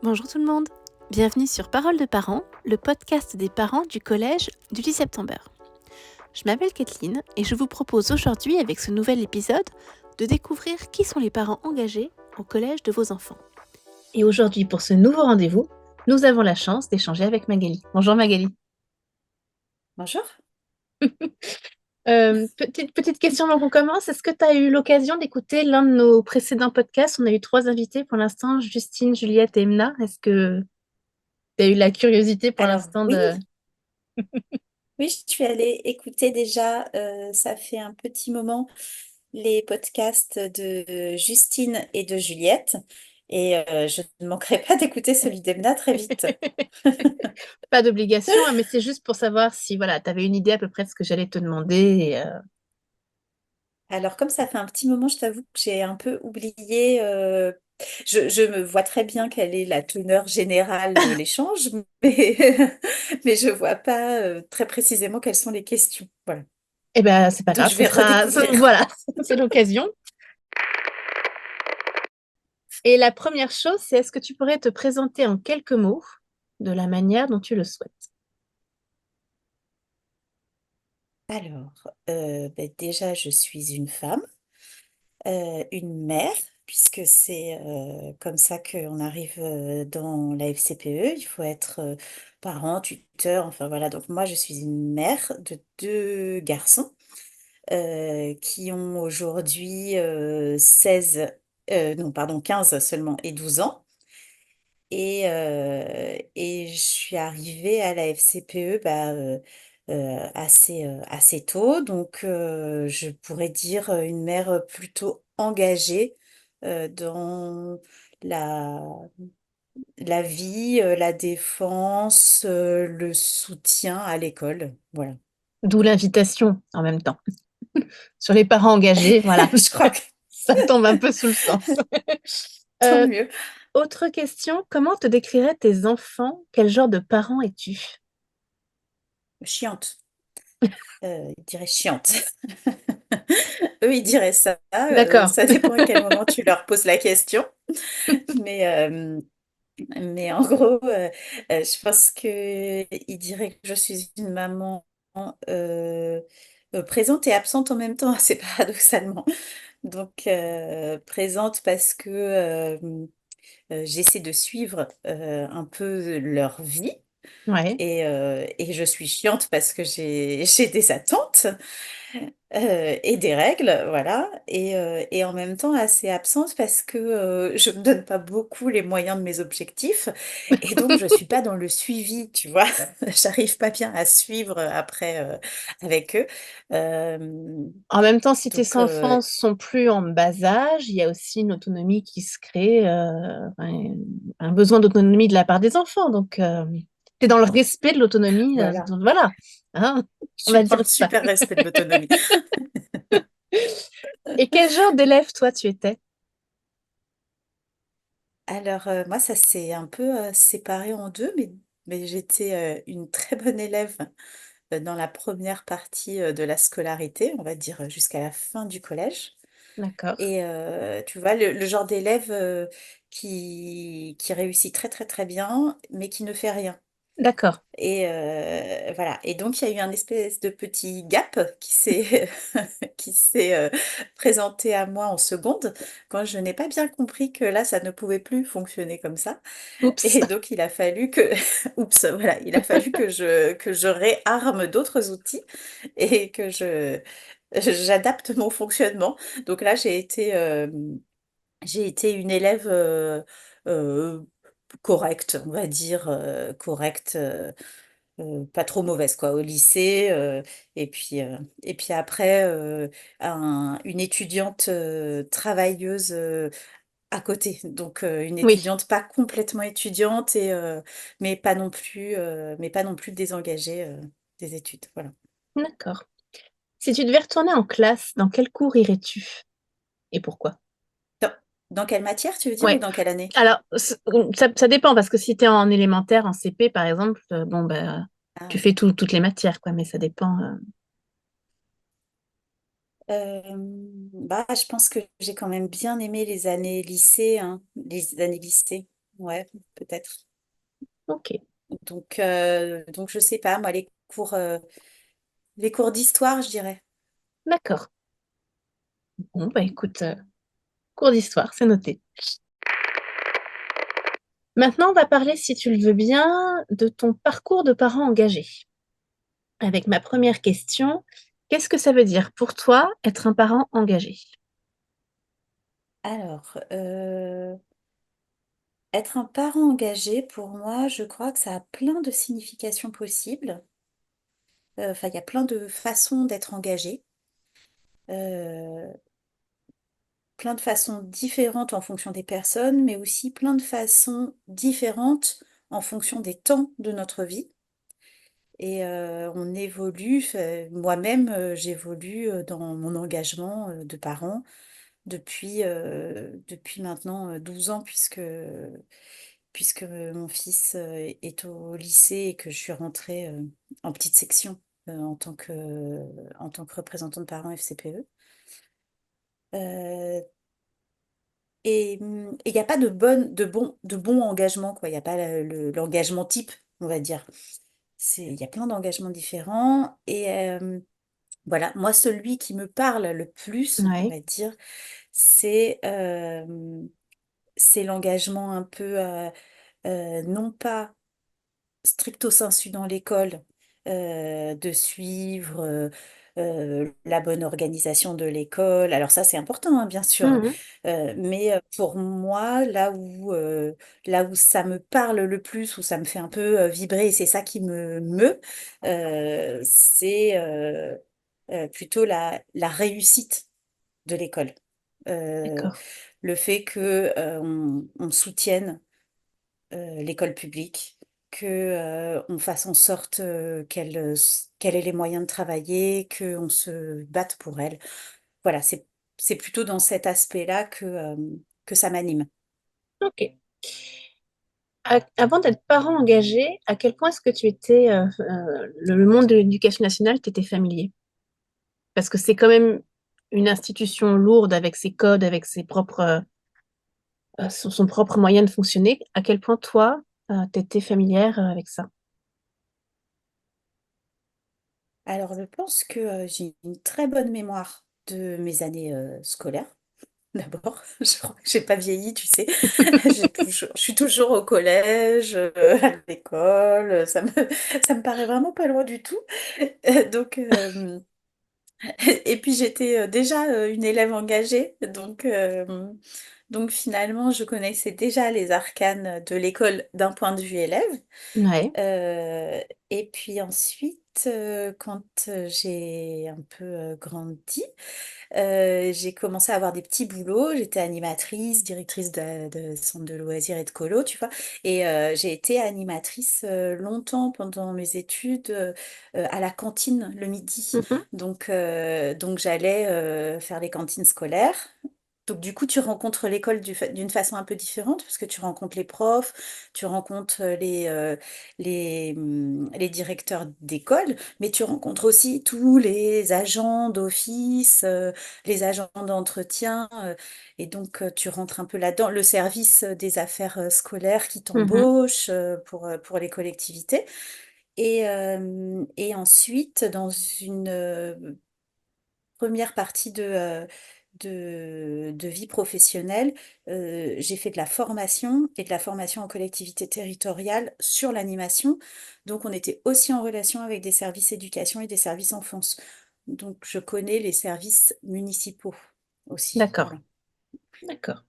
Bonjour tout le monde, bienvenue sur Parole de parents, le podcast des parents du collège du 10 septembre. Je m'appelle Kathleen et je vous propose aujourd'hui avec ce nouvel épisode de découvrir qui sont les parents engagés au collège de vos enfants. Et aujourd'hui pour ce nouveau rendez-vous, nous avons la chance d'échanger avec Magali. Bonjour Magali. Bonjour. Petite question avant qu'on commence, est-ce que tu as eu l'occasion d'écouter l'un de nos précédents podcasts? On a eu 3 invités pour l'instant, Justine, Juliette et Emna. Est-ce que tu as eu la curiosité pour Alors l'instant oui, de... oui, je suis allée écouter déjà, ça fait un petit moment, les podcasts de Justine et de Juliette. Et je ne manquerai pas d'écouter celui d'Emna très vite. Pas d'obligation, hein, mais c'est juste pour savoir si voilà, tu avais une idée à peu près de ce que j'allais te demander. Alors comme ça fait un petit moment, je t'avoue que j'ai un peu oublié. Je me vois très bien quelle est la teneur générale de l'échange, mais, mais je vois pas très précisément quelles sont les questions. Voilà. Eh ben, c'est pas Donc grave, je vais redécouvrir. voilà, c'est l'occasion. Et la première chose, c'est est-ce que tu pourrais te présenter en quelques mots de la manière dont tu le souhaites? Alors, déjà, je suis une femme, une mère, puisque c'est comme ça qu'on arrive dans la FCPE. Il faut être parent, tuteur, enfin voilà. Donc moi, je suis une mère de deux garçons qui ont aujourd'hui 16, non, pardon, 15 seulement et 12 ans. Et je suis arrivée à la FCPE assez tôt, donc je pourrais dire une mère plutôt engagée dans la, la vie, la défense, le soutien à l'école. Voilà. D'où l'invitation en même temps. Sur les parents engagés, voilà, Je crois que ça tombe un peu sous le sens. tant Euh, mieux. Autre question, comment te décriraient tes enfants? Quel genre de parent es-tu? Chiante. Ils diraient chiante. Eux, ils diraient ça. D'accord. Ça dépend à quel moment tu leur poses la question. Mais, euh, mais en gros, je pense qu'ils diraient que je suis une maman euh, présente et absente en même temps, assez paradoxalement. Donc, présente parce que j'essaie de suivre un peu leur vie. Ouais. Et je suis chiante parce que j'ai des attentes. Et des règles, voilà, et en même temps assez absente parce que je ne me donne pas beaucoup les moyens de mes objectifs et donc je suis pas dans le suivi, tu vois, j'arrive pas bien à suivre après avec eux. Euh, En même temps, si tes donc enfants sont plus en bas âge, il y a aussi une autonomie qui se crée, un besoin d'autonomie de la part des enfants. Donc, tu es dans le respect de l'autonomie. voilà, Donc voilà, hein, je on va suis dans dire le ça. super respect de l'autonomie. Et quel genre d'élève, toi, tu étais? Alors moi ça s'est un peu séparé en deux, mais j'étais une très bonne élève dans la première partie de la scolarité, on va dire jusqu'à la fin du collège. D'accord. Et tu vois, le genre d'élève qui réussit très très très bien, mais qui ne fait rien. D'accord. Et voilà. Et donc, il y a eu un espèce de petit gap qui s'est qui s'est présenté à moi en seconde, quand je n'ai pas bien compris que là, ça ne pouvait plus fonctionner comme ça. Oups. Et donc, il a fallu que, oups, voilà, il a fallu que je réarme d'autres outils et que j'adapte mon fonctionnement. Donc là, j'ai été une élève euh, correcte, on va dire, correcte, pas trop mauvaise, quoi, au lycée. Et puis après, une étudiante travailleuse à côté. Donc, une Oui, étudiante pas complètement étudiante, mais pas non plus désengagée des études. Voilà. d'accord. Si tu devais retourner en classe, dans quel cours irais-tu? Et pourquoi? Dans, dans quelle matière, tu veux dire, ou Ouais. dans quelle année? Alors, ça dépend, parce que si tu es en élémentaire, en CP, par exemple, bon, bah, tu Ah. fais toutes les matières, quoi, mais ça dépend. Je pense que j'ai quand même bien aimé les années lycée, hein, les années lycée, ouais, peut-être. Ok, Donc je sais pas, moi, les cours d'histoire, je dirais. d'accord. Bon, bah écoute, cours d'histoire, c'est noté. Maintenant, on va parler, si tu le veux bien, de ton parcours de parent engagé. Avec ma première question, qu'est-ce que ça veut dire pour toi être un parent engagé? Alors, être un parent engagé, pour moi, je crois que ça a plein de significations possibles. Enfin, il y a plein de façons d'être engagé, euh, plein de façons différentes en fonction des personnes, mais aussi plein de façons différentes en fonction des temps de notre vie. Et on évolue, moi-même, j'évolue dans mon engagement de parent depuis maintenant 12 ans, puisque mon fils est au lycée et que je suis rentrée en petite section en tant que représentante de parents FCPE. Euh, et il n'y a pas de bon engagement, quoi. Il n'y a pas l'engagement type, on va dire. Il y a plein d'engagements différents. Et voilà, moi, celui qui me parle le plus, on Ouais. va dire, c'est c'est l'engagement un peu, non pas stricto sensu dans l'école, de suivre la bonne organisation de l'école. Alors ça, c'est important, hein, bien sûr. Mhm. Mais pour moi, là où ça me parle le plus, où ça me fait un peu vibrer, et c'est ça qui me meut, c'est plutôt la réussite de l'école. Euh, D'accord. le fait que on soutienne l'école publique, que on fasse en sorte qu'elle ait les moyens de travailler, qu'on se batte pour elle. Voilà, c'est plutôt dans cet aspect-là que ça m'anime. Ok. Avant d'être parent engagé, à quel point est-ce que tu étais, le monde de l'éducation nationale t'était familier? Parce que c'est quand même une institution lourde avec ses codes, avec ses propres, son propre moyen de fonctionner. À quel point toi, t'étais familière avec ça? Alors, je pense que j'ai une très bonne mémoire de mes années scolaires. D'abord, je crois que j'ai pas vieilli, tu sais. Je suis toujours au collège, à l'école. Ça me paraît vraiment pas loin du tout. Donc, et puis j'étais déjà une élève engagée, donc finalement je connaissais déjà les arcanes de l'école d'un point de vue élève. Ouais. Euh, et puis ensuite, quand j'ai un peu grandi, j'ai commencé à avoir des petits boulots. J'étais animatrice, directrice de centre de loisirs et de colo, tu vois. Et j'ai été animatrice longtemps pendant mes études à la cantine le midi. Mhm. Donc j'allais faire les cantines scolaires. Donc du coup, tu rencontres l'école d'une façon un peu différente parce que tu rencontres les profs, tu rencontres les directeurs d'école, mais tu rencontres aussi tous les agents d'office, les agents d'entretien, et donc tu rentres un peu là-dedans, le service des affaires scolaires qui Mhm. t'embauche pour les collectivités. Et ensuite, dans une première partie de vie professionnelle, j'ai fait de la formation et de la formation en collectivité territoriale sur l'animation. Donc, on était aussi en relation avec des services éducation et des services enfance. Donc, je connais les services municipaux aussi. D'accord. Voilà. D'accord.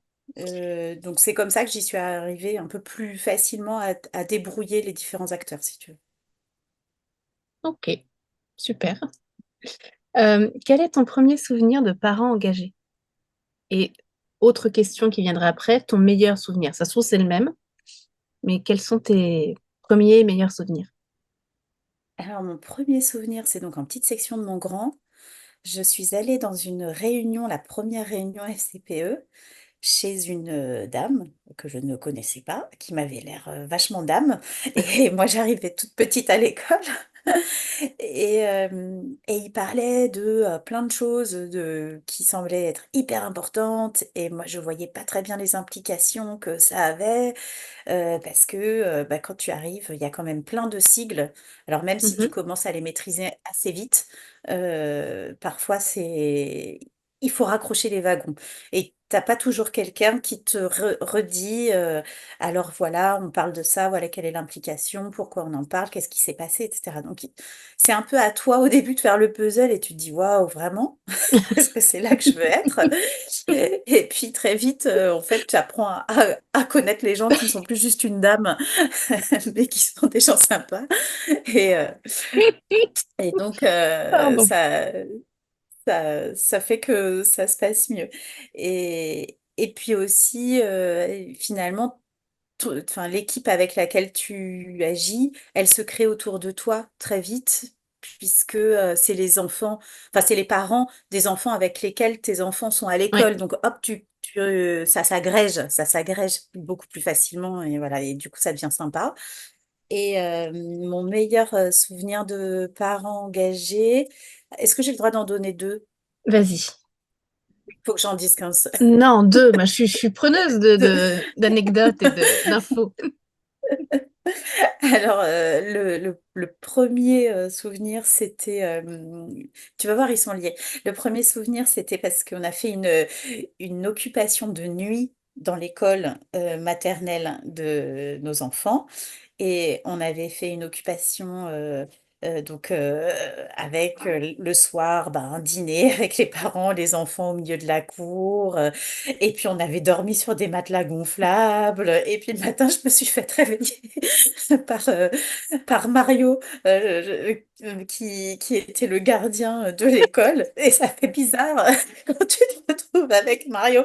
Donc, c'est comme ça que j'y suis arrivée un peu plus facilement à débrouiller les différents acteurs, si tu veux. Ok. Super. Quel est ton premier souvenir de parent engagé? Et autre question qui viendra après, ton meilleur souvenir. Ça se trouve, c'est le même, mais quels sont tes premiers et meilleurs souvenirs? Alors, mon premier souvenir, c'est donc en petite section de Montgrand. Je suis allée dans une réunion, la première réunion FCPE. chez une dame que je ne connaissais pas, qui m'avait l'air vachement dame. Et moi, j'arrivais toute petite à l'école. Et il parlait de plein de choses qui semblaient être hyper importantes. Et moi, je voyais pas très bien les implications que ça avait. Parce que bah, quand tu arrives, il y a quand même plein de sigles. Alors même si tu Mhm. commences à les maîtriser assez vite, parfois il faut raccrocher les wagons. Et t'as pas toujours quelqu'un qui te redit, alors voilà, on parle de ça, voilà quelle est l'implication, pourquoi on en parle, qu'est-ce qui s'est passé, etc. Donc c'est un peu à toi au début de faire le puzzle et tu te dis waouh, vraiment? Est-ce que c'est là que je veux être? Et puis très vite, en fait, tu apprends à connaître les gens qui ne sont plus juste une dame, mais qui sont des gens sympas. Et, euh, et donc, Pardon. ça fait que ça se passe mieux. Et puis aussi, finalement, enfin, l'équipe avec laquelle tu agis, elle se crée autour de toi très vite, puisque c'est les enfants, enfin, c'est les parents des enfants avec lesquels tes enfants sont à Oui, l'école. Donc, hop, ça s'agrège beaucoup plus facilement, et voilà, et du coup, ça devient sympa. Et mon meilleur souvenir de parents engagés, est-ce que j'ai le droit d'en donner deux? vas-y. Il faut que j'en dise qu'un seul. Non, deux. Moi, je suis preneuse Deux. d'anecdotes et d'infos. Alors, le premier souvenir, c'était... tu vas voir, ils sont liés. Le premier souvenir, c'était parce qu'on a fait une occupation de nuit dans l'école maternelle de nos enfants. Et on avait fait une occupation donc avec le soir un dîner avec les parents, les enfants au milieu de la cour. Et puis on avait dormi sur des matelas gonflables. Et puis le matin, je me suis fait réveiller par Mario qui était le gardien de l'école. Et ça fait bizarre quand tu te retrouves avec Mario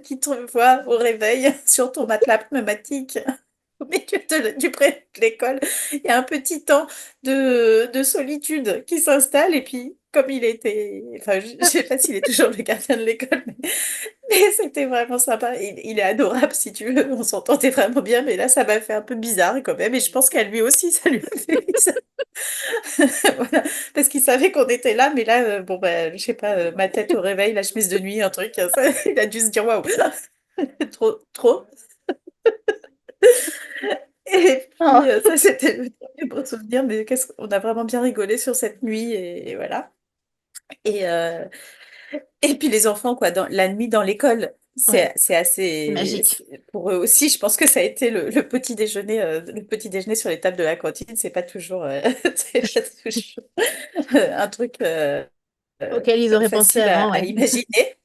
qui te voit au réveil sur ton matelas pneumatique. Au milieu du pré de l'école, il y a un petit temps de solitude qui s'installe et puis comme il était, enfin je sais pas s'il est toujours le gardien de l'école, mais c'était vraiment sympa. Il est adorable si tu veux, on s'entendait vraiment bien, mais là ça m'a fait un peu bizarre quand même et je pense qu'à lui aussi ça lui a fait bizarre. Voilà, parce qu'il savait qu'on était là, mais là bon bah je sais pas, ma tête au réveil, la chemise de nuit, un truc, ça, il a dû se dire waouh, trop trop. Et puis, Oh. ça, c'était le dernier bon souvenir, mais qu'est-ce qu'on a vraiment bien rigolé sur cette nuit, et voilà. Et, euh, et puis, les enfants, quoi, la nuit dans l'école, Ouais, c'est c'est assez. magique. Pour eux aussi, je pense que ça a été le petit déjeuner sur les tables de la cantine, c'est pas toujours, c'est pas toujours un truc Auquel ils auraient pensé facile avant, à ouais. imaginer.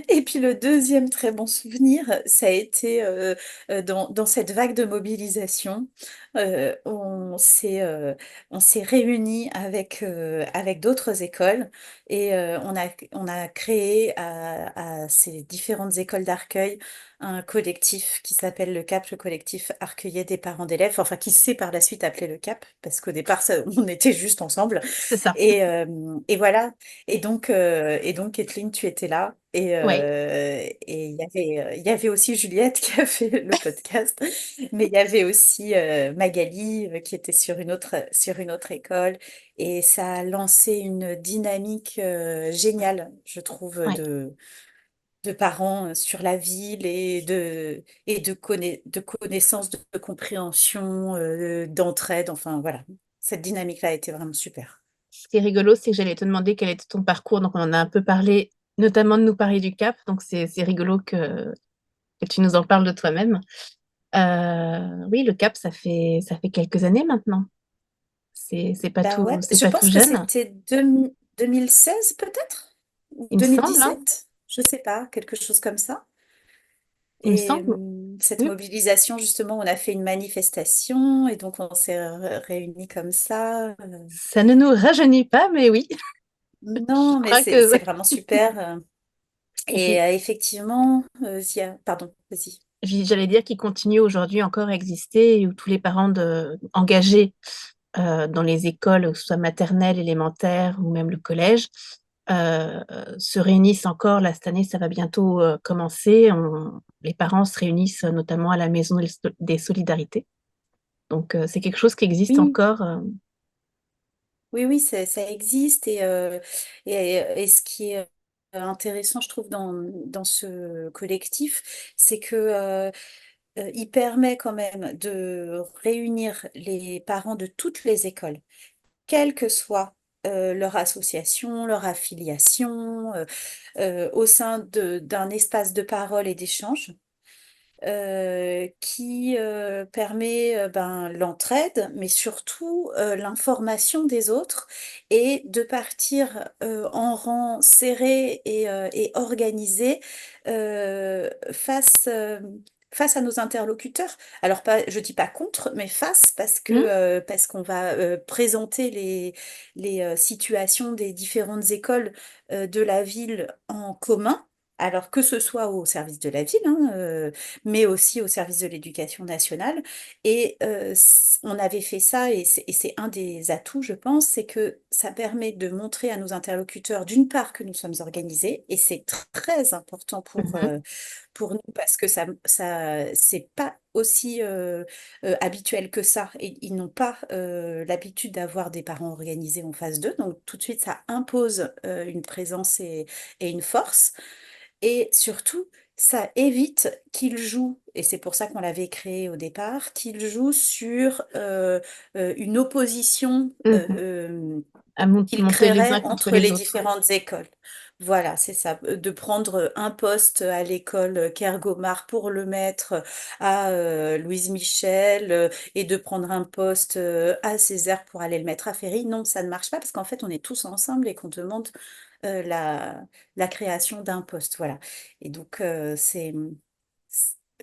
Et puis le deuxième très bon souvenir, ça a été dans cette vague de mobilisation, euh, on s'est euh, on s'est réunis avec d'autres écoles et on a créé à ces différentes écoles d'accueil un collectif qui s'appelle le CAP, le collectif Arcueillet des parents d'élèves, enfin qui s'est par la suite appelé le CAP, parce qu'au départ on était juste ensemble. C'est ça. Et voilà. Et donc, Kathleen, tu étais là. Oui. Et il y avait aussi Juliette qui a fait le podcast, mais il y avait aussi Magali qui était sur une autre école. Et ça a lancé une dynamique géniale, je trouve, Oui. de parents sur la ville et de connaissances, de compréhension, d'entraide. Enfin, voilà. Cette dynamique-là a été vraiment super. Ce qui est rigolo, c'est que j'allais te demander quel était ton parcours. Donc, on en a un peu parlé, notamment de nous parler du Cap. Donc, c'est rigolo que tu nous en parles de toi-même. Oui, le Cap, ça fait quelques années maintenant. Bah ouais, C'est je pas tout pense que jeune, c'était 2016 peut-être, ou il me semble, hein. 2017, je sais pas, quelque chose comme ça. Il me Et semble. cette Hmm. mobilisation, justement, on a fait une manifestation et donc on s'est réunis comme ça. Ça ne nous rajeunit pas, mais oui, je Non, mais crois que c'est vraiment super. Et oui. effectivement, pardon, vas-y. J'allais dire qu'il continue aujourd'hui encore à exister et où tous les parents engagés dans les écoles, que ce soit maternelles, élémentaires ou même le collège, se réunissent encore. Là, cette année, ça va bientôt commencer. Les parents se réunissent notamment à la Maison des Solidarités. Donc, c'est quelque chose qui existe Oui, encore. oui, oui, ça existe et ce qui est intéressant, je trouve, dans ce collectif, c'est que il permet quand même de réunir les parents de toutes les écoles, quelle que soit leur association, leur affiliation, au sein d'un espace de parole et d'échange qui permet ben, l'entraide, mais surtout l'information des autres et de partir en rang serré et organisé face à nos interlocuteurs. Alors pas, je dis pas contre, mais face Hmm. parce qu'on va présenter les situations des différentes écoles de la ville en commun. Alors que ce soit au service de la ville, hein, mais aussi au service de l'éducation nationale. Et on avait fait ça, et c'est un des atouts, je pense, c'est que ça permet de montrer à nos interlocuteurs, d'une part, que nous sommes organisés, et c'est très important Mhm. pour nous parce que c'est pas aussi habituel que ça. Et ils n'ont pas l'habitude d'avoir des parents organisés en phase 2. Donc tout de suite, ça impose une présence et une force. Et surtout, ça évite qu'ils jouent, et c'est pour ça qu'on l'avait créé au départ, qu'ils jouent sur une opposition Mhm. À qu'ils monter les uns créeraient contre entre les les autres. différentes écoles. Voilà, c'est ça, de prendre un poste à l'école Kergomar pour le mettre à Louise Michel et de prendre un poste à Césaire pour aller le mettre à Ferry. Non, ça ne marche pas parce qu'en fait, on est tous ensemble et qu'on demande la création d'un poste. Voilà. Et donc, c'est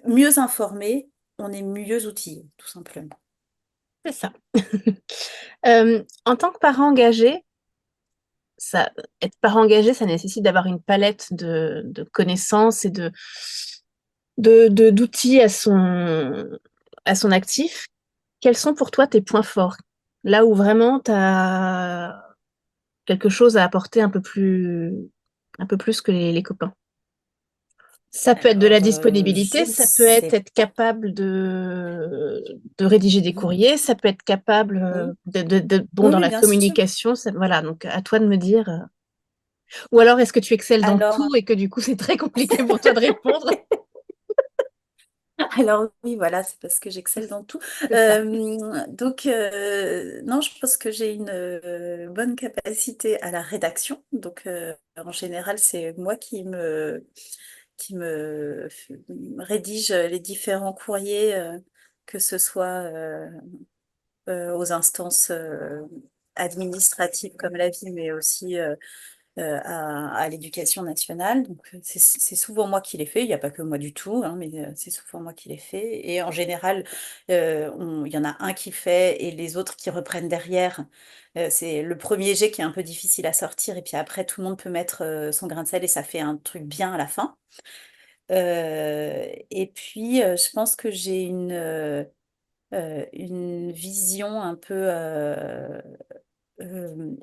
mieux informé, on est mieux outillé, tout simplement. C'est ça. En tant que parent engagé, être parent engagé, ça nécessite d'avoir une palette de connaissances et d'outils à son actif. Quels sont pour toi tes points forts? Là où vraiment tu as quelque chose à apporter un peu plus que les copains. Ça peut être de la Alors, disponibilité, je ne ça peut être, sais être pas. capable de rédiger des Mhm. courriers, ça peut être capable Oui, bon oui, dans oui, la bien sûr. communication. Voilà, donc à toi de me dire. Ou alors est-ce que tu excelles dans Alors, tout et que du coup c'est très compliqué pour toi de répondre? alors oui, voilà, c'est parce que j'excelle dans tout. C'est ça. Donc, non, je pense que j'ai une bonne capacité à la rédaction. Donc, en général, c'est moi qui me rédige les différents courriers, que ce soit aux instances administratives comme la ville, mais aussi à l'éducation nationale. Donc, c'est souvent moi qui l'ai fait. Il n'y a pas que moi du tout, hein, mais c'est souvent moi qui l'ai fait. Et en général, il y en a un qui fait et les autres qui reprennent derrière. C'est le premier jet qui est un peu difficile à sortir. Et puis après, tout le monde peut mettre son grain de sel et ça fait un truc bien à la fin. Et puis, je pense que j'ai une vision un peu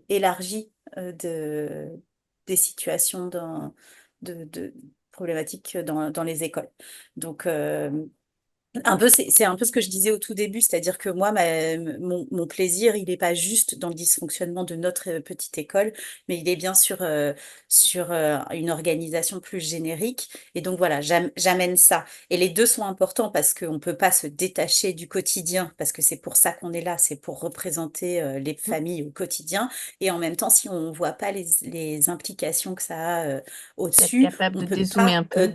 élargie des situations de problématiques dans les écoles. Donc, c'est un peu ce que je disais au tout début, c'est-à-dire que moi, mon plaisir, il n'est pas juste dans le dysfonctionnement de notre petite école, mais il est bien sur une organisation plus générique. Et donc voilà, j'amène ça. Et les deux sont importants parce qu'on ne peut pas se détacher du quotidien, parce que c'est pour ça qu'on est là, c'est pour représenter les familles au quotidien. Et en même temps, si on ne voit pas les implications que ça a Être au-dessus, capable on de ne peut dézoomer pas un peu.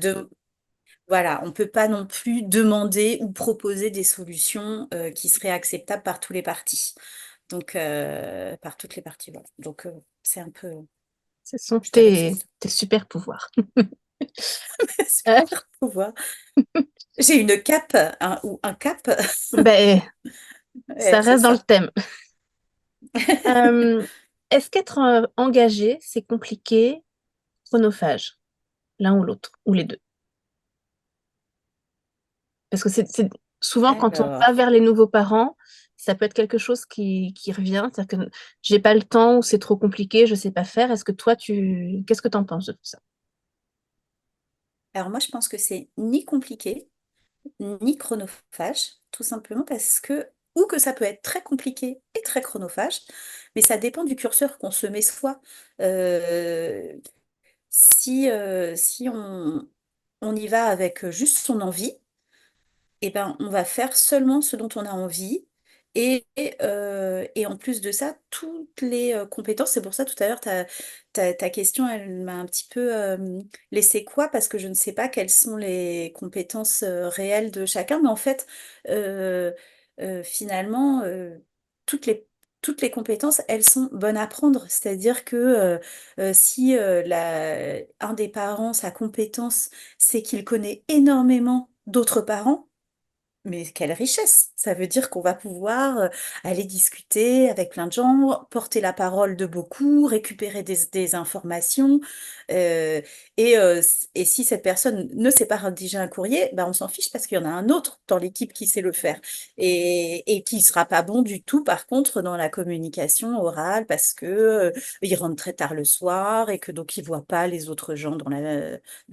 voilà, on ne peut pas non plus demander ou proposer des solutions qui seraient acceptables par tous les partis. Donc, par toutes les parties, voilà. Donc, c'est un peu, Ce sont je dirais que c'est ça. tes super pouvoirs. Super pouvoir. J'ai une cape, ou un cap. Ben, ça Ouais, c'est reste dans le ça. thème. Euh, Est-ce qu'être engagé, c'est compliqué, chronophage, l'un ou l'autre, ou les deux? Parce que souvent, quand on va Alors, vers les nouveaux parents, Ça peut être quelque chose qui revient, c'est-à-dire que j'ai pas le temps ou c'est trop compliqué, je sais pas faire. Est-ce que toi, qu'est-ce que tu en penses de tout ça? Alors moi, je pense que c'est ni compliqué, ni chronophage, tout simplement parce que, ou que ça peut être très compliqué et très chronophage, mais ça dépend du curseur qu'on se met soi. Euh, si on y va avec juste son envie, eh ben, on va faire seulement ce dont on a envie. Et en plus de ça, toutes les compétences, c'est pour ça tout à l'heure, ta question, elle m'a un petit peu laissé quoi, parce que je ne sais pas quelles sont les compétences réelles de chacun, mais en fait, euh, finalement, toutes les compétences, elles sont bonnes à prendre. C'est-à-dire que si un des parents, sa compétence, c'est qu'il connaît énormément d'autres parents, mais quelle richesse! Ça veut dire qu'on va pouvoir aller discuter avec plein de gens, porter la parole de beaucoup, récupérer des informations. euh, et si cette personne ne sait pas rédiger un courrier, ben on s'en fiche parce qu'il y en a un autre dans l'équipe qui sait le faire et qui sera pas bon du tout, par contre, dans la communication orale parce que il rentre très tard le soir et que donc il voit pas les autres gens dans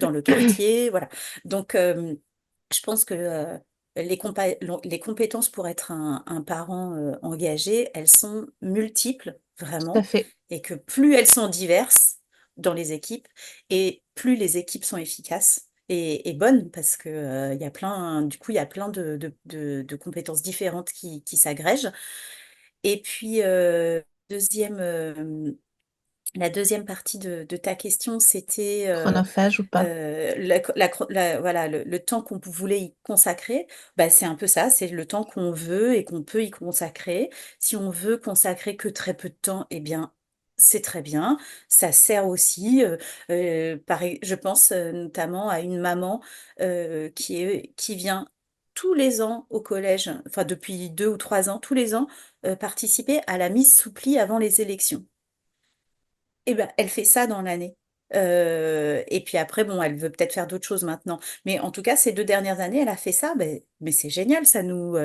le quartier. Voilà. Donc, je pense que les compétences pour être un parent engagé, elles sont multiples, Tout à vraiment, fait, et que plus elles sont diverses dans les équipes, et plus les équipes sont efficaces et bonnes, parce que, il y a plein, du coup, il y a plein de compétences différentes qui s'agrègent. Et puis, la deuxième partie de ta question, c'était chronophage ou pas. voilà, le temps qu'on voulait y consacrer. Bah, c'est un peu ça, c'est le temps qu'on veut et qu'on peut y consacrer. Si on veut consacrer que très peu de temps, eh bien, c'est très bien. Ça sert aussi. Je pense notamment à une maman qui vient tous les ans au collège, enfin depuis 2 ou 3 ans, tous les ans, participer à la mise sous pli avant les élections. Eh ben, elle fait ça dans l'année. Et puis après, bon, elle veut peut-être faire d'autres choses maintenant. Mais en tout cas, ces 2 dernières années, elle a fait ça. Ben, mais c'est génial, ça nous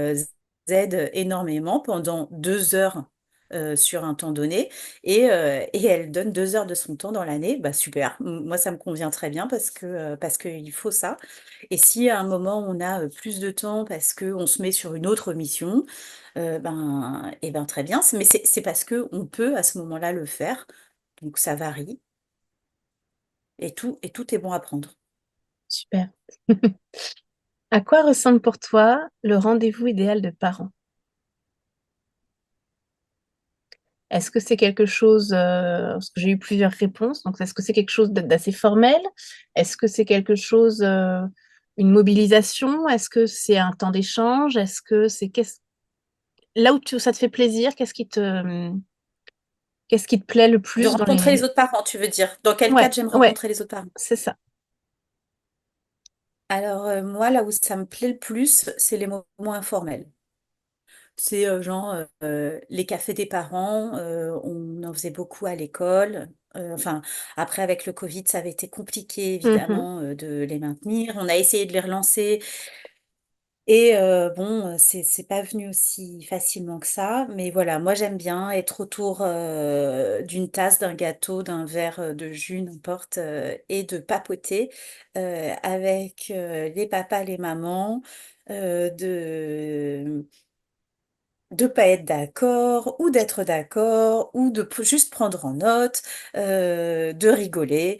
aide énormément pendant 2 heures sur un temps donné. Et elle donne 2 heures de son temps dans l'année. Bah, super. Moi, ça me convient très bien parce qu'il faut ça. Et si à un moment, on a plus de temps parce qu'on se met sur une autre mission, et ben, très bien. Mais c'est parce qu'on peut à ce moment-là le faire. Donc ça varie et tout est bon à prendre. Super. À quoi ressemble pour toi le rendez-vous idéal de parents? Est-ce que c'est quelque chose, parce que j'ai eu plusieurs réponses, donc est-ce que c'est quelque chose d'assez formel? Est-ce que c'est quelque chose, une mobilisation? Est-ce que c'est un temps d'échange? Est-ce que c'est là où ça te fait plaisir, qu'est-ce qui te plaît le De plus dans rencontrer les... les autres parents, tu veux dire? Dans quel Ouais, cadre j'aime ouais, rencontrer les autres parents? c'est ça. Alors moi, là où ça me plaît le plus, c'est les moments informels. C'est genre les cafés des parents, on en faisait beaucoup à l'école. Enfin, après, avec le Covid, ça avait été compliqué, Mhm. évidemment, de les maintenir. On a essayé de les relancer. Et bon, c'est pas venu aussi facilement que ça, mais voilà, moi j'aime bien être autour d'une tasse, d'un gâteau, d'un verre de jus, n'importe, et de papoter avec les papas, les mamans, de pas être d'accord, ou d'être d'accord, ou juste prendre en note, de rigoler.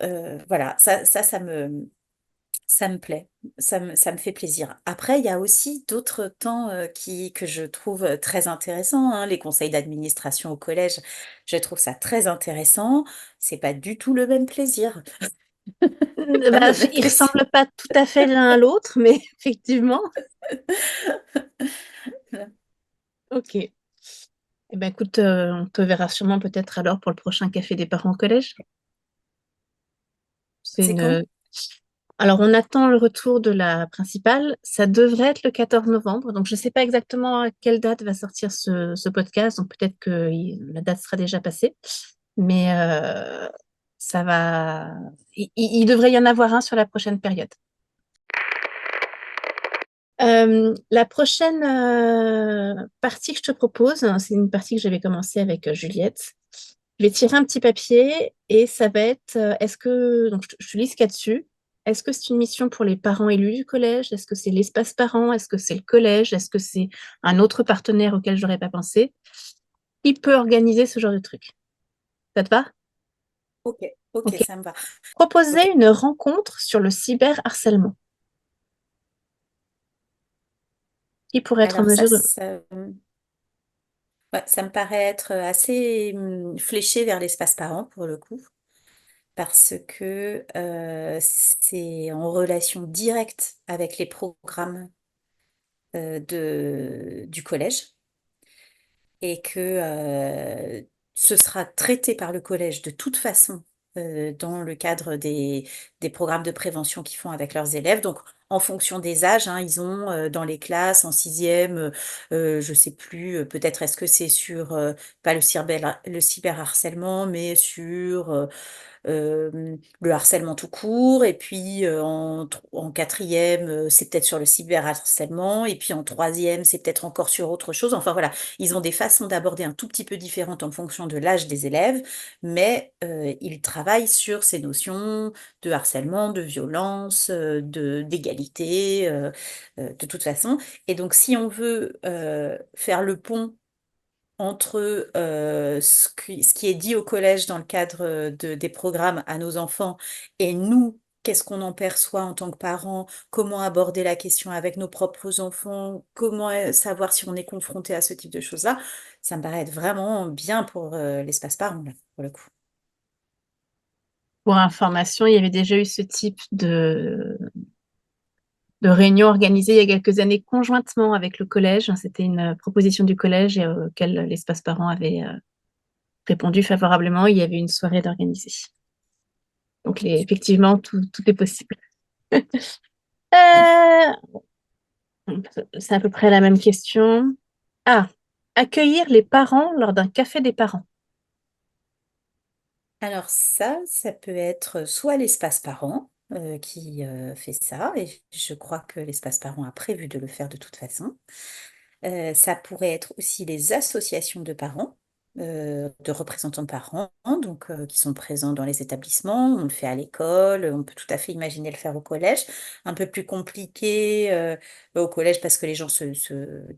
Voilà, ça me plaît, ça me fait plaisir. Après, il y a aussi d'autres temps que je trouve très intéressants, hein. Les conseils d'administration au collège, je trouve ça très intéressant. C'est pas du tout le même plaisir. Pas Bah, le même ils plaisir. ressemblent pas tout à fait l'un à l'autre, mais effectivement. Ok. Eh ben, écoute, on te verra sûrement peut-être alors pour le prochain café des parents au collège. C'est C'est quand? une... Alors, on attend le retour de la principale. Ça devrait être le 14 novembre. Donc, je ne sais pas exactement à quelle date va sortir ce podcast. Donc, peut-être que la date sera déjà passée. Mais ça va... il devrait y en avoir un sur la prochaine période. La prochaine partie que je te propose, hein, c'est une partie que j'avais commencé avec Juliette. Je vais tirer un petit papier et ça va être, est-ce que, donc je te lis ce qu'il y a dessus. Est-ce que c'est une mission pour les parents élus du collège? Est-ce que c'est l'espace parent? Est-ce que c'est le collège? Est-ce que c'est un autre partenaire auquel j'aurais pas pensé? Qui peut organiser ce genre de truc? Ça te va? Ok, ok, Ok. ça me va. Proposer Ok. une rencontre sur le cyberharcèlement. Qui pourrait être en Alors ça, mesure de... ouais, ça me paraît être assez fléché vers l'espace parent pour le coup, parce que c'est en relation directe avec les programmes du collège et que ce sera traité par le collège de toute façon dans le cadre des programmes de prévention qu'ils font avec leurs élèves. Donc, en fonction des âges, hein, ils ont dans les classes, en sixième, je sais plus, peut-être est-ce que c'est sur, pas le cyberharcèlement, mais sur le harcèlement tout court, et puis en quatrième, c'est peut-être sur le cyberharcèlement, et puis en troisième, c'est peut-être encore sur autre chose. Enfin voilà, ils ont des façons d'aborder un tout petit peu différentes en fonction de l'âge des élèves, mais ils travaillent sur ces notions de harcèlement, de violence, d'égalité, de toute façon. Et donc, si on veut faire le pont entre ce qui est dit au collège dans le cadre des programmes à nos enfants et nous, qu'est-ce qu'on en perçoit en tant que parents, comment aborder la question avec nos propres enfants, comment savoir si on est confronté à ce type de choses-là, ça me paraît être vraiment bien pour l'espace parent, là, pour le coup. Pour information, il y avait déjà eu ce type de réunion organisée il y a quelques années conjointement avec le collège. C'était une proposition du collège et auquel l'espace parent avait répondu favorablement. Il y avait une soirée d'organiser. Donc, effectivement, tout est possible. Euh, c'est à peu près la même question. Ah, accueillir les parents lors d'un café des parents. Alors ça peut être soit l'espace parent qui fait ça, et je crois que l'espace parent a prévu de le faire de toute façon. Ça pourrait être aussi les associations de parents, de représentants de parents, donc qui sont présents dans les établissements. On le fait à l'école, on peut tout à fait imaginer le faire au collège. Un peu plus compliqué au collège parce que les gens se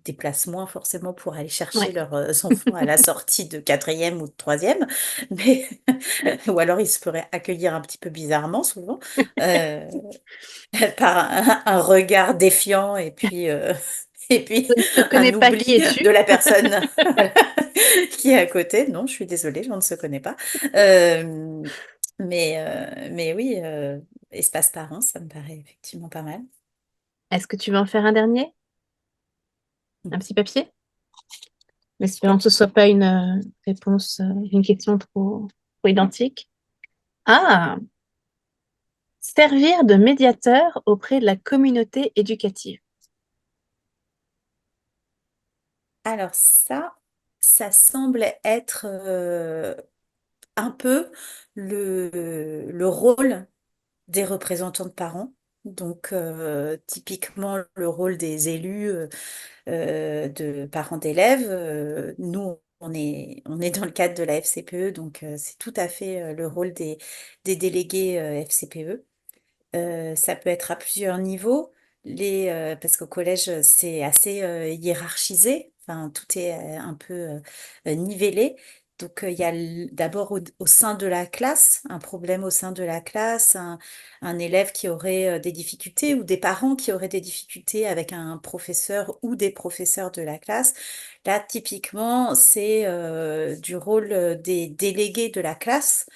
déplacent moins forcément pour aller chercher Ouais. leurs enfants à la sortie de quatrième ou de troisième, mais ou alors ils se feraient accueillir un petit peu bizarrement souvent. Euh, par un regard défiant et puis, et puis Je ne te connais un pas, qui oubli de es-tu? la personne voilà, qui est à côté. Non, je suis désolée, on ne se connaît pas. Euh, mais oui, espace parent, ça me paraît effectivement pas mal. Est-ce que tu veux en faire un dernier? Un petit papier? Mais espérons Oui. que ce soit pas une réponse, une question trop identique. Ah, servir de médiateur auprès de la communauté éducative. Alors ça semble être un peu le rôle des représentants de parents. Donc, typiquement, le rôle des élus de parents d'élèves. Nous, on est dans le cadre de la FCPE, donc c'est tout à fait le rôle des délégués FCPE. Ça peut être à plusieurs niveaux, parce qu'au collège, c'est assez hiérarchisé, enfin, tout est un peu nivelé. Donc, il y a d'abord au sein de la classe, un problème au sein de la classe, un élève qui aurait des difficultés ou des parents qui auraient des difficultés avec un professeur ou des professeurs de la classe. Là, typiquement, c'est du rôle des délégués de la classe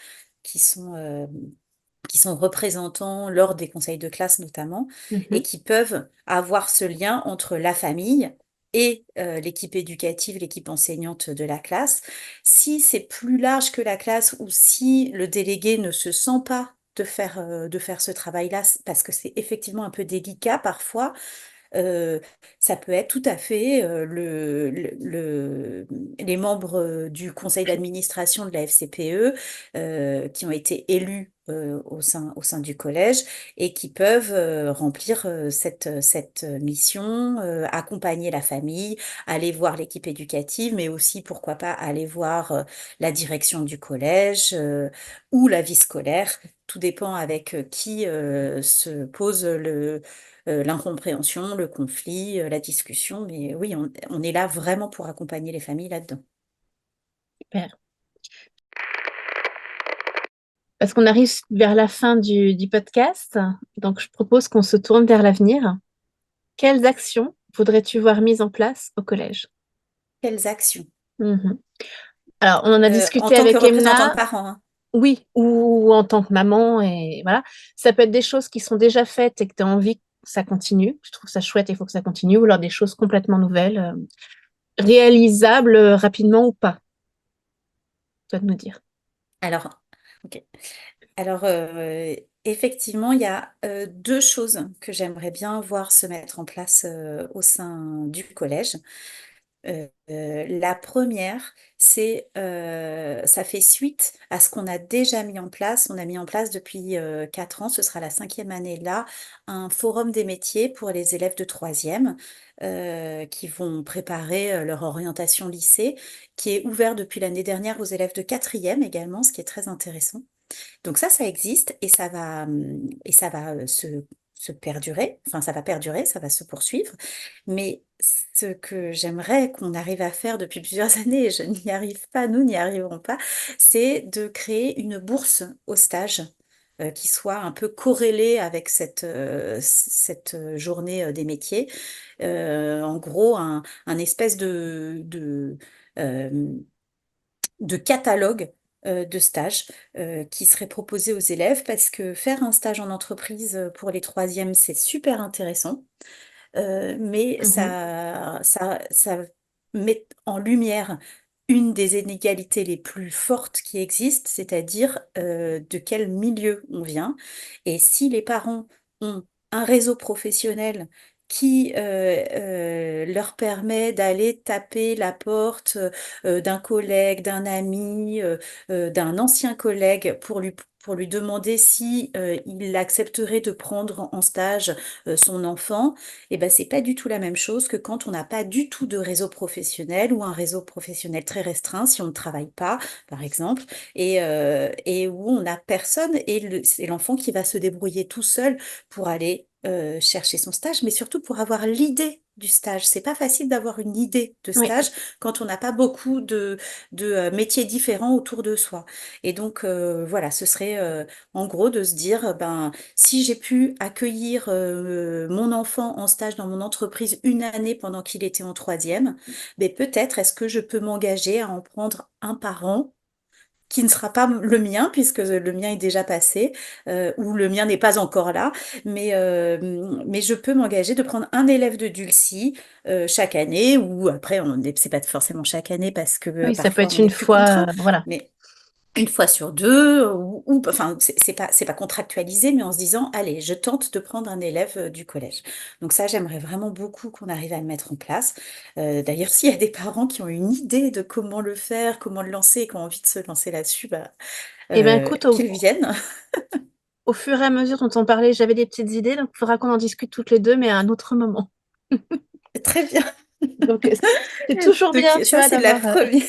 qui sont représentants lors des conseils de classe notamment, et Mhm. qui peuvent avoir ce lien entre la famille et l'équipe éducative, l'équipe enseignante de la classe. Si c'est plus large que la classe ou si le délégué ne se sent pas de faire ce travail-là, parce que c'est effectivement un peu délicat parfois, euh, ça peut être tout à fait les membres du conseil d'administration de la FCPE qui ont été élus au sein du collège et qui peuvent remplir cette mission, accompagner la famille, aller voir l'équipe éducative, mais aussi, pourquoi pas, aller voir la direction du collège ou la vie scolaire. Tout dépend avec qui se pose l'incompréhension, le conflit, la discussion. Mais oui, on est là vraiment pour accompagner les familles là-dedans. Super. Parce qu'on arrive vers la fin du podcast, donc je propose qu'on se tourne vers l'avenir. Quelles actions voudrais-tu voir mises en place au collège? Quelles actions? Mhm. Alors, on en a En discuté tant que avec représentante Emna, parent, hein. oui, ou en tant que maman, et voilà. Ça peut être des choses qui sont déjà faites et que tu as envie que ça continue. Je trouve ça chouette, il faut que ça continue, ou alors des choses complètement nouvelles, réalisables rapidement ou pas. Toi de nous dire. Alors, ok. Alors, effectivement, il y a deux choses que j'aimerais bien voir se mettre en place au sein du collège. La première, ça fait suite à ce qu'on a déjà mis en place. On a mis en place depuis 4 ans, ce sera la 5e année là, un forum des métiers pour les élèves de troisième qui vont préparer leur orientation lycée, qui est ouvert depuis l'année dernière aux élèves de quatrième également, ce qui est très intéressant. Donc ça existe et ça va se perdurer, enfin ça va perdurer, ça va se poursuivre. Mais ce que j'aimerais qu'on arrive à faire depuis plusieurs années, et je n'y arrive pas, nous n'y arriverons pas, c'est de créer une bourse au stage. Qui soit un peu corrélée avec cette journée des métiers. En gros, un espèce euh, de catalogue de stages qui serait proposé aux élèves parce que faire un stage en entreprise pour les troisièmes, c'est super intéressant. Mais Mhm. ça met en lumière une des inégalités les plus fortes qui existent, c'est-à-dire de quel milieu on vient. Et si les parents ont un réseau professionnel qui leur permet d'aller taper la porte d'un collègue, d'un ami, d'un ancien collègue pour lui demander si il accepterait de prendre en stage son enfant, et ben, c'est pas du tout la même chose que quand on n'a pas du tout de réseau professionnel ou un réseau professionnel très restreint, si on ne travaille pas, par exemple, et où on n'a personne et c'est l'enfant qui va se débrouiller tout seul pour aller chercher son stage, mais surtout pour avoir l'idée du stage. C'est pas facile d'avoir une idée de Oui. stage quand on n'a pas beaucoup de métiers différents autour de soi. Et donc, voilà, ce serait en gros de se dire, ben, si j'ai pu accueillir mon enfant en stage dans mon entreprise une année pendant qu'il était en troisième, ben peut-être est-ce que je peux m'engager à en prendre un par an qui ne sera pas le mien, puisque le mien est déjà passé, ou le mien n'est pas encore là, mais je peux m'engager de prendre un élève de Dulcie chaque année, ou après, c'est pas forcément chaque année, parce que Oui, ça peut parfois être on est une plus fois, contraint, voilà. mais une fois sur deux, enfin, c'est pas contractualisé, mais en se disant, allez, je tente de prendre un élève du collège. Donc ça, j'aimerais vraiment beaucoup qu'on arrive à le mettre en place. D'ailleurs, s'il y a des parents qui ont une idée de comment le faire, comment le lancer, et qui ont envie de se lancer là-dessus, bah, Eh bien, écoute, qu'ils viennent. au fur et à mesure dont on parlait, j'avais des petites idées, donc il faudra qu'on en discute toutes les deux, mais à un autre moment. Très bien. Donc, c'est toujours Donc bien, tu ça, vois, c'est la d'avoir. première.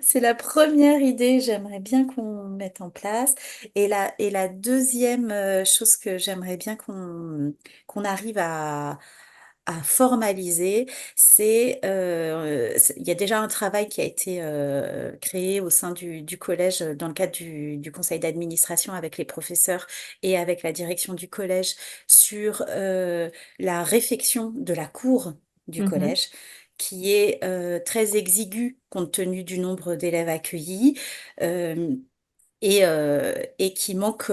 C'est la première idée, j'aimerais bien qu'on mette en place. Et la deuxième chose que j'aimerais bien qu'on arrive à formaliser, il y a déjà un travail qui a été créé au sein du collège dans le cadre du conseil d'administration avec les professeurs et avec la direction du collège sur la réfection de la cour du Mhm. collège qui est très exiguë compte tenu du nombre d'élèves accueillis. Euh, et qui manque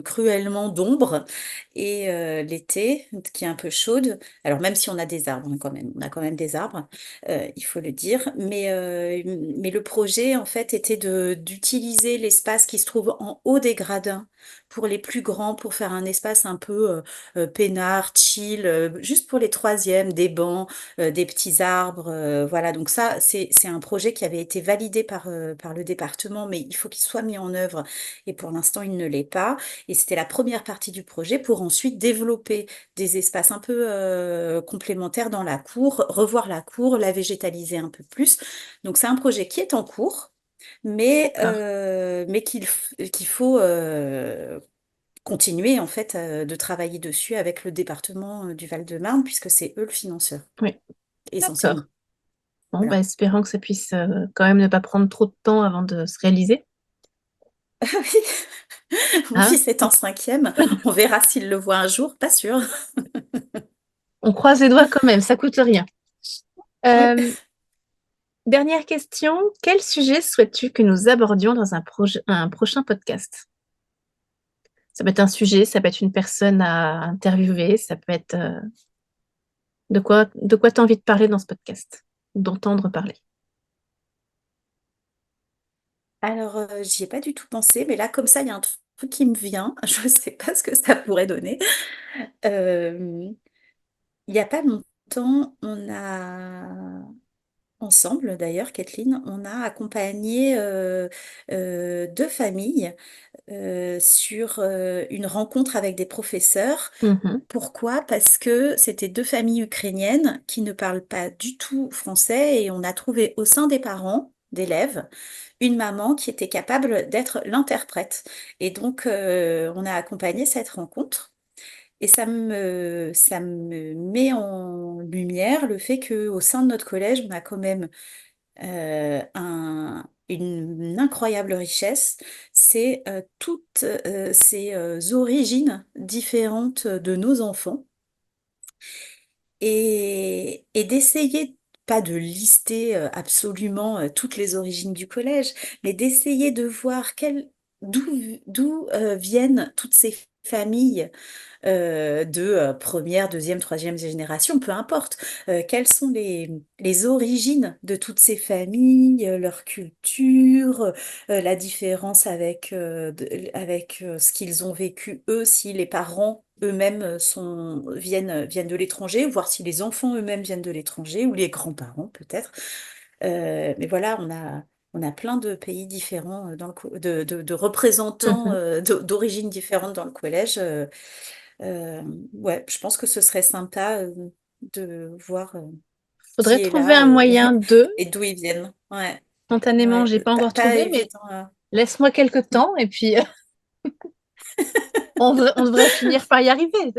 cruellement d'ombre. Et l'été, qui est un peu chaude, alors même si on a des arbres hein, quand même, on a quand même des arbres, il faut le dire, mais le projet en fait était d'utiliser l'espace qui se trouve en haut des gradins pour les plus grands, pour faire un espace un peu peinard, chill, juste pour les troisièmes, des bancs, des petits arbres, voilà. Donc ça, c'est un projet qui avait été validé par le département, mais il faut qu'il soit mis en œuvre œuvre et pour l'instant, il ne l'est pas. Et c'était la première partie du projet pour ensuite développer des espaces un peu complémentaires dans la cour, revoir la cour, la végétaliser un peu plus. Donc, c'est un projet qui est en cours, D'accord. mais qu'il faut continuer en fait de travailler dessus avec le département du Val-de-Marne, puisque c'est eux le financeur, Oui, d'accord. essentiellement. Bon, bah, Voilà. espérons que ça puisse quand même ne pas prendre trop de temps avant de se réaliser. Oui, Hein? c'est en cinquième. On verra s'il le voit un jour, pas sûr. On croise les doigts quand même, ça coûte rien. Oui. Euh, Dernière question, quel sujet souhaites-tu que nous abordions dans un prochain podcast? Ça peut être un sujet, ça peut être une personne à interviewer, ça peut être de quoi tu as envie de parler dans ce podcast, ou d'entendre parler. Alors, j'y ai pas du tout pensé, mais là, comme ça, il y a un truc qui me vient. Je ne sais pas ce que ça pourrait donner. Euh, il n'y a pas longtemps, on a ensemble, d'ailleurs, Kathleen, on a accompagné deux familles sur une rencontre avec des professeurs. Mhm, Pourquoi? Parce que c'était deux familles ukrainiennes qui ne parlent pas du tout français et on a trouvé au sein des parents d'élèves une maman qui était capable d'être l'interprète. Et donc, on a accompagné cette rencontre. Et ça me met en lumière le fait qu'au sein de notre collège, on a quand même une incroyable richesse. C'est toutes ces origines différentes de nos enfants et d'essayer, pas de lister absolument toutes les origines du collège, mais d'essayer de voir d'où viennent toutes ces familles de première, deuxième, troisième génération, peu importe. Quelles sont les origines de toutes ces familles, leur culture, la différence avec ce qu'ils ont vécu eux, si les parents eux-mêmes viennent de l'étranger, voir si les enfants eux-mêmes viennent de l'étranger, ou les grands-parents peut-être. Mais voilà, on a plein de pays différents de représentants mhm. d'origines différentes dans le collège. Euh, ouais, je pense que ce serait sympa de voir Faudrait qui est trouver là un moyen de, et d'où ils viennent. Ouais, spontanément, ouais, j'ai pas encore pas trouvé, mais évident. laisse-moi quelques temps et puis on devrait finir par y arriver.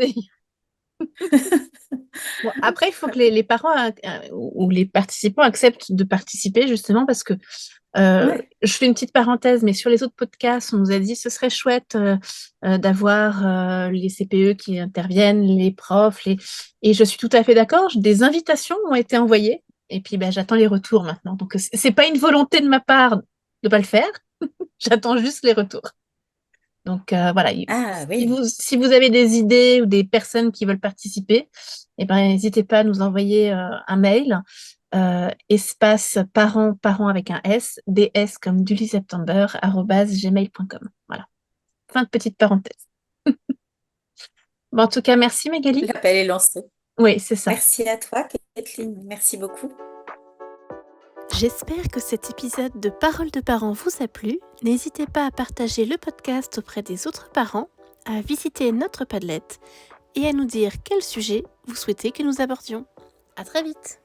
Bon, après, il faut que les parents ou les participants acceptent de participer justement parce que Ouais. je fais une petite parenthèse, mais sur les autres podcasts, on nous a dit ce serait chouette d'avoir les CPE qui interviennent, les profs, et je suis tout à fait d'accord. Des invitations ont été envoyées et puis ben, j'attends les retours maintenant. Donc c'est pas une volonté de ma part de pas le faire, j'attends juste les retours. Donc voilà, Ah oui. si vous avez des idées ou des personnes qui veulent participer, eh ben, n'hésitez pas à nous envoyer un mail, espace parents avec un S, ds comme Julie September, @gmail.com. Voilà, fin de petite parenthèse. Bon, en tout cas, merci Magali. L'appel est lancé. Oui, c'est ça. Merci à toi, Kathleen. Merci beaucoup. J'espère que cet épisode de Parole de parents vous a plu. N'hésitez pas à partager le podcast auprès des autres parents, à visiter notre Padlet et à nous dire quel sujet vous souhaitez que nous abordions. À très vite!